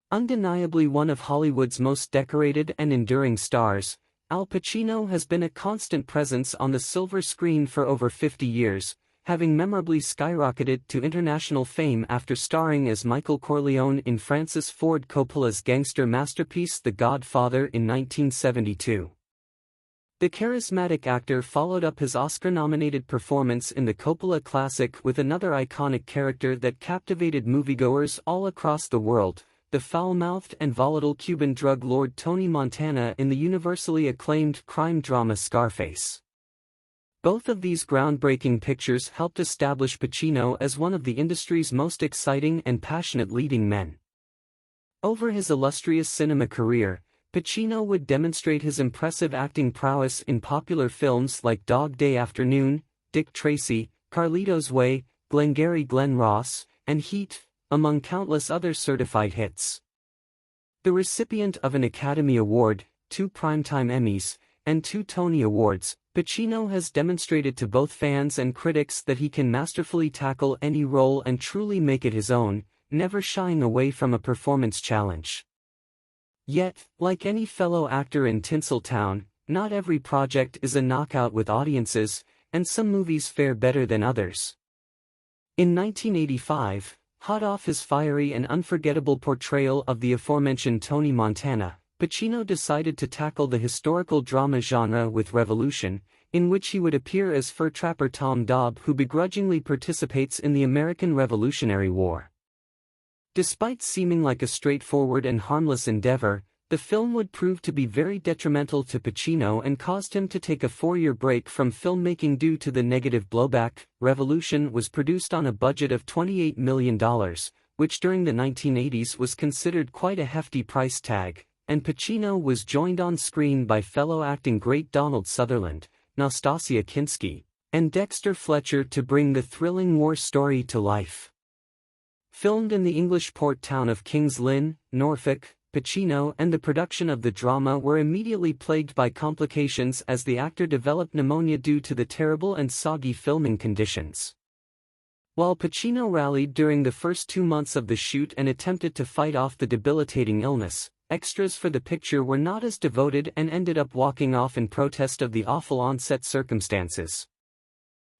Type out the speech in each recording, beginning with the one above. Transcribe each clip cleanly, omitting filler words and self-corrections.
Undeniably one of Hollywood's most decorated and enduring stars, Al Pacino has been a constant presence on the silver screen for over 50 years, having memorably skyrocketed to international fame after starring as Michael Corleone in Francis Ford Coppola's gangster masterpiece The Godfather in 1972. The charismatic actor followed up his Oscar-nominated performance in the Coppola classic with another iconic character that captivated moviegoers all across the world, the foul-mouthed and volatile Cuban drug lord Tony Montana in the universally acclaimed crime drama Scarface. Both of these groundbreaking pictures helped establish Pacino as one of the industry's most exciting and passionate leading men. Over his illustrious cinema career, Pacino would demonstrate his impressive acting prowess in popular films like Dog Day Afternoon, Dick Tracy, Carlito's Way, Glengarry Glen Ross, and Heat, among countless other certified hits. The recipient of an Academy Award, 2 Primetime Emmys, and 2 Tony Awards, Pacino has demonstrated to both fans and critics that he can masterfully tackle any role and truly make it his own, never shying away from a performance challenge. Yet, like any fellow actor in Tinseltown, not every project is a knockout with audiences, and some movies fare better than others. In 1985, hot off his fiery and unforgettable portrayal of the aforementioned Tony Montana, Pacino decided to tackle the historical drama genre with Revolution, in which he would appear as fur trapper Tom Dobb, who begrudgingly participates in the American Revolutionary War. Despite seeming like a straightforward and harmless endeavor, the film would prove to be very detrimental to Pacino and caused him to take a 4-year break from filmmaking due to the negative blowback. Revolution was produced on a budget of $28 million, which during the 1980s was considered quite a hefty price tag, and Pacino was joined on screen by fellow acting great Donald Sutherland, Nastasia Kinski, and Dexter Fletcher to bring the thrilling war story to life. Filmed in the English port town of King's Lynn, Norfolk, Pacino and the production of the drama were immediately plagued by complications as the actor developed pneumonia due to the terrible and soggy filming conditions. While Pacino rallied during the first 2 months of the shoot and attempted to fight off the debilitating illness, extras for the picture were not as devoted and ended up walking off in protest of the awful on-set circumstances.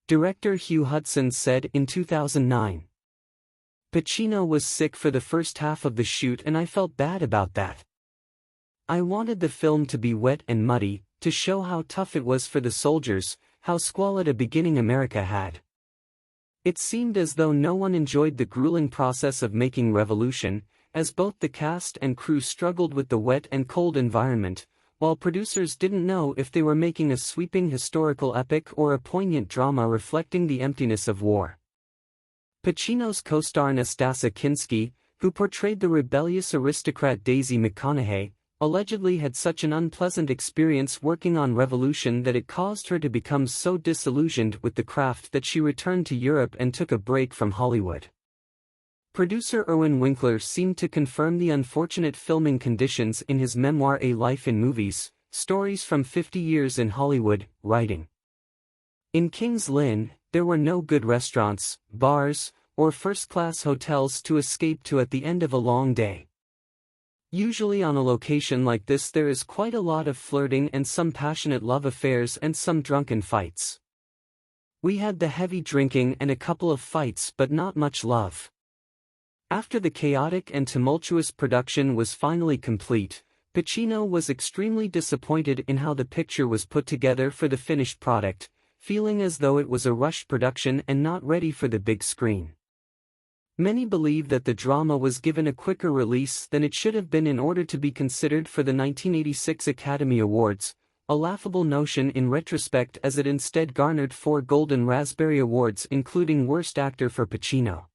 Director Hugh Hudson said in 2009, "Pacino was sick for the first half of the shoot and I felt bad about that. I wanted the film to be wet and muddy, to show how tough it was for the soldiers, how squalid a beginning America had. It seemed as though no one enjoyed the grueling process of making Revolution, as both the cast and crew struggled with the wet and cold environment, while producers didn't know if they were making a sweeping historical epic or a poignant drama reflecting the emptiness of war." Pacino's co-star Nastasia Kinski, who portrayed the rebellious aristocrat Daisy McConaughey, allegedly had such an unpleasant experience working on Revolution that it caused her to become so disillusioned with the craft that she returned to Europe and took a break from Hollywood. Producer Irwin Winkler seemed to confirm the unfortunate filming conditions in his memoir A Life in Movies, Stories from 50 Years in Hollywood, writing, "In King's Lynn, there were no good restaurants, bars, or first-class hotels to escape to at the end of a long day. Usually on a location like this there is quite a lot of flirting and some passionate love affairs and some drunken fights. We had the heavy drinking and a couple of fights but not much love." After the chaotic and tumultuous production was finally complete, Pacino was extremely disappointed in how the picture was put together for the finished product, feeling as though it was a rushed production and not ready for the big screen. Many believe that the drama was given a quicker release than it should have been in order to be considered for the 1986 Academy Awards, a laughable notion in retrospect as it instead garnered 4 Golden Raspberry Awards including Worst Actor for Pacino.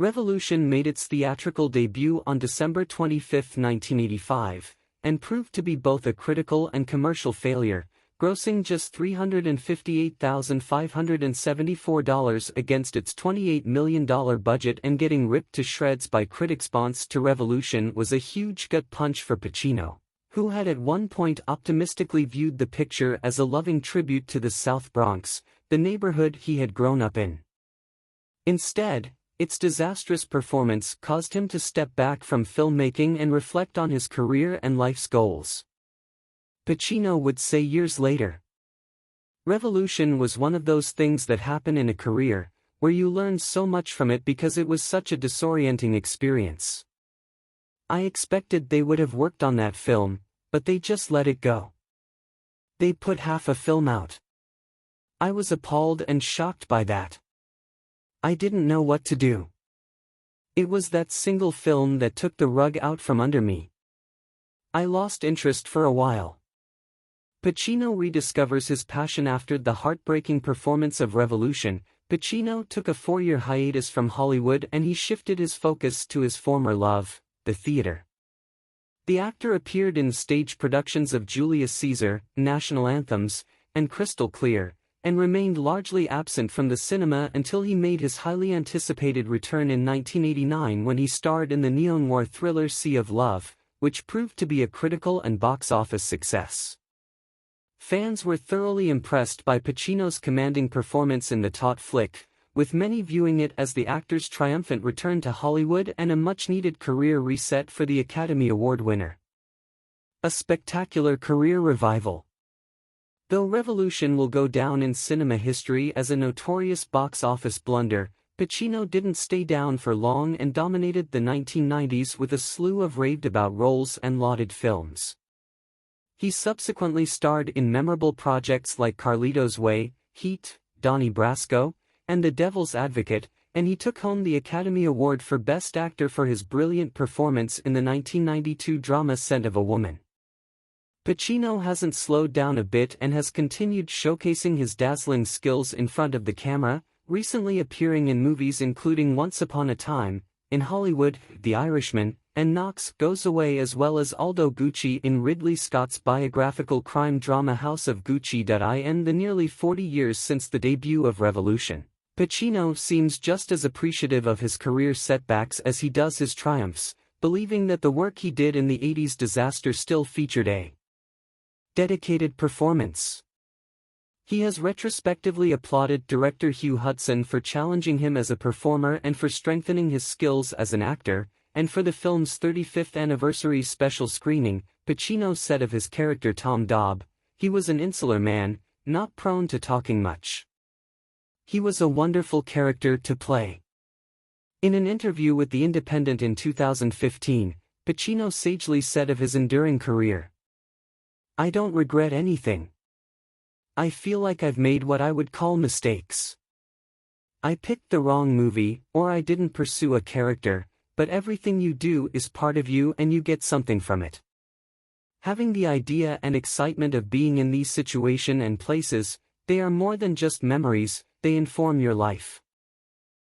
Revolution made its theatrical debut on December 25, 1985, and proved to be both a critical and commercial failure, grossing just $358,574 against its $28 million budget and getting ripped to shreds by critics. Response to Revolution was a huge gut punch for Pacino, who had at one point optimistically viewed the picture as a loving tribute to the South Bronx, the neighborhood he had grown up in. Instead, Its disastrous performance caused him to step back from filmmaking and reflect on his career and life's goals. Pacino would say years later, "Revolution was one of those things that happen in a career, where you learn so much from it because it was such a disorienting experience. I expected they would have worked on that film, but they just let it go. They put half a film out. I was appalled and shocked by that. I didn't know what to do. It was that single film that took the rug out from under me. I lost interest for a while." Pacino rediscovers his passion after the heartbreaking performance of Revolution. Pacino took a 4-year hiatus from Hollywood and he shifted his focus to his former love, the theater. The actor appeared in stage productions of Julius Caesar, National Anthems, and Crystal Clear, and remained largely absent from the cinema until he made his highly anticipated return in 1989 when he starred in the neo-noir thriller Sea of Love, which proved to be a critical and box office success. Fans were thoroughly impressed by Pacino's commanding performance in the taut flick, with many viewing it as the actor's triumphant return to Hollywood and a much-needed career reset for the Academy Award winner. A spectacular career revival. Though Revolution will go down in cinema history as a notorious box office blunder, Pacino didn't stay down for long and dominated the 1990s with a slew of raved-about roles and lauded films. He subsequently starred in memorable projects like Carlito's Way, Heat, Donnie Brasco, and The Devil's Advocate, and he took home the Academy Award for Best Actor for his brilliant performance in the 1992 drama Scent of a Woman. Pacino hasn't slowed down a bit and has continued showcasing his dazzling skills in front of the camera, recently appearing in movies including Once Upon a Time in Hollywood, The Irishman, and Knox Goes Away, as well as Aldo Gucci in Ridley Scott's biographical crime drama House of Gucci. In the nearly 40 years since the debut of Revolution, Pacino seems just as appreciative of his career setbacks as he does his triumphs, believing that the work he did in the 80s disaster still featured a dedicated performance. He has retrospectively applauded director Hugh Hudson for challenging him as a performer and for strengthening his skills as an actor, and for the film's 35th anniversary special screening, Pacino said of his character Tom Dobb, "He was an insular man, not prone to talking much. He was a wonderful character to play." In an interview with The Independent in 2015, Pacino sagely said of his enduring career, "I don't regret anything. I feel like I've made what I would call mistakes. I picked the wrong movie, or I didn't pursue a character, but everything you do is part of you and you get something from it. Having the idea and excitement of being in these situations and places, they are more than just memories, they inform your life."